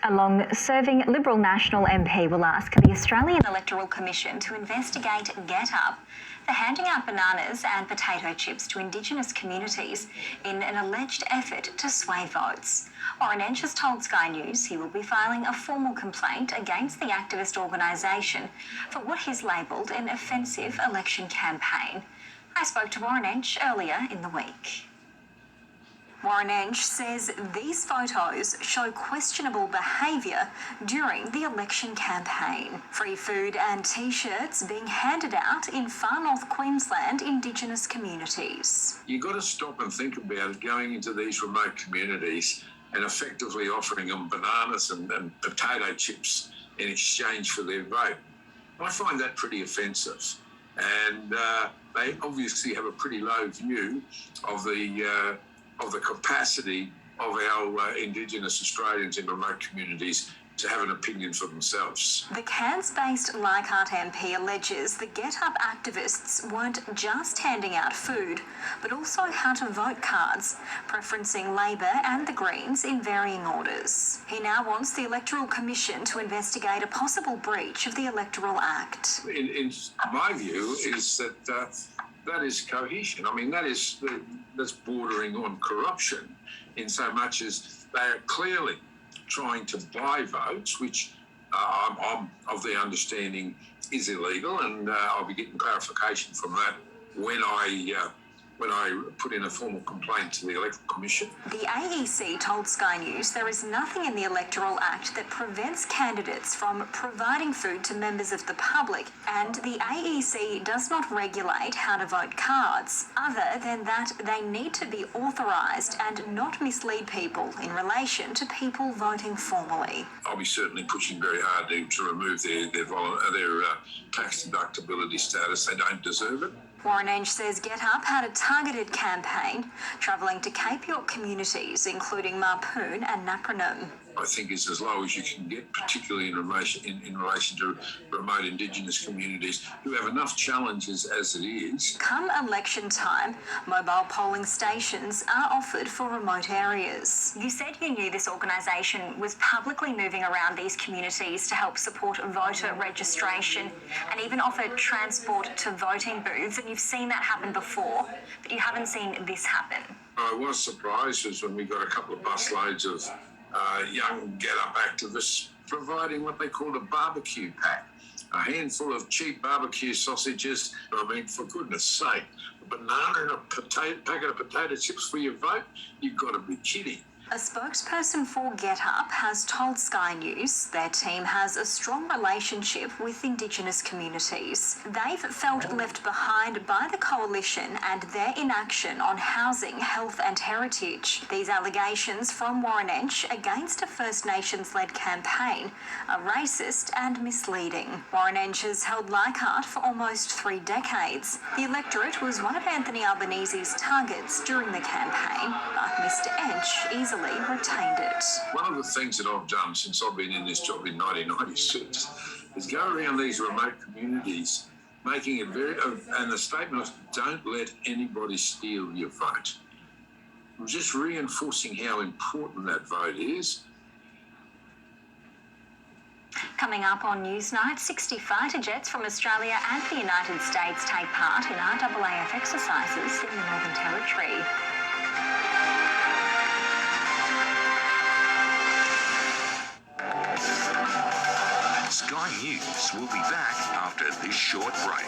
A long-serving Liberal National MP will ask the Australian Electoral Commission to investigate GetUp for handing out bananas and potato chips to Indigenous communities in an alleged effort to sway votes. Rawlings has told Sky News he will be filing a formal complaint against the activist organisation for what he's labelled an offensive election campaign. I spoke to Rawlings earlier in the week. Rawlings says these photos show questionable behaviour during the election campaign. Free food and T-shirts being handed out in far north Queensland Indigenous communities. You've got to stop and think about it, going into these remote communities and effectively offering them bananas and potato chips in exchange for their vote. I find that pretty offensive. And they obviously have a pretty low view of the capacity of our Indigenous Australians in remote communities to have an opinion for themselves. The Cairns-based Leichhardt MP alleges the GetUp activists weren't just handing out food, but also how to vote cards, preferencing Labor and the Greens in varying orders. He now wants the Electoral Commission to investigate a possible breach of the Electoral Act. In my view, is that that is cohesion. I mean, that's bordering on corruption in so much as they are clearly trying to buy votes, which I'm of the understanding is illegal, and I'll be getting clarification from that when I put in a formal complaint to the Electoral Commission. The AEC told Sky News there is nothing in the Electoral Act that prevents candidates from providing food to members of the public, and the AEC does not regulate how to vote cards, other than that they need to be authorised and not mislead people in relation to people voting formally. I'll be certainly pushing very hard to remove their tax deductibility status. They don't deserve it. Rawlings says GetUp had a targeted campaign travelling to Cape York communities, including Marpoon and Napranum. I think it's as low as you can get, particularly in relation to remote Indigenous communities who have enough challenges as it is. Come election time, mobile polling stations are offered for remote areas. You said you knew this organisation was publicly moving around these communities to help support voter registration and even offer transport to voting booths, and you've seen that happen before, but you haven't seen this happen. I was surprised was when we got a couple of busloads of young GetUp activists providing what they called a barbecue pack. A handful of cheap barbecue sausages. I mean, for goodness sake, a banana and a packet of potato chips for your vote? You've got to be kidding. A spokesperson for GetUp has told Sky News their team has a strong relationship with Indigenous communities. They've felt left behind by the coalition and their inaction on housing, health and heritage. These allegations from Rawlings against a First Nations-led campaign are racist and misleading. Rawlings has held Leichhardt for almost 3 decades. The electorate was one of Anthony Albanese's targets during the campaign, but Mr Ench easily retained it. One of the things that I've done since I've been in this job in 1996 is go around these remote communities making it and the statement was, don't let anybody steal your vote. I'm just reinforcing how important that vote is. Coming up on Newsnight, 60 fighter jets from Australia and the United States take part in RAAF exercises in the Northern Territory. Sky News will be back after this short break.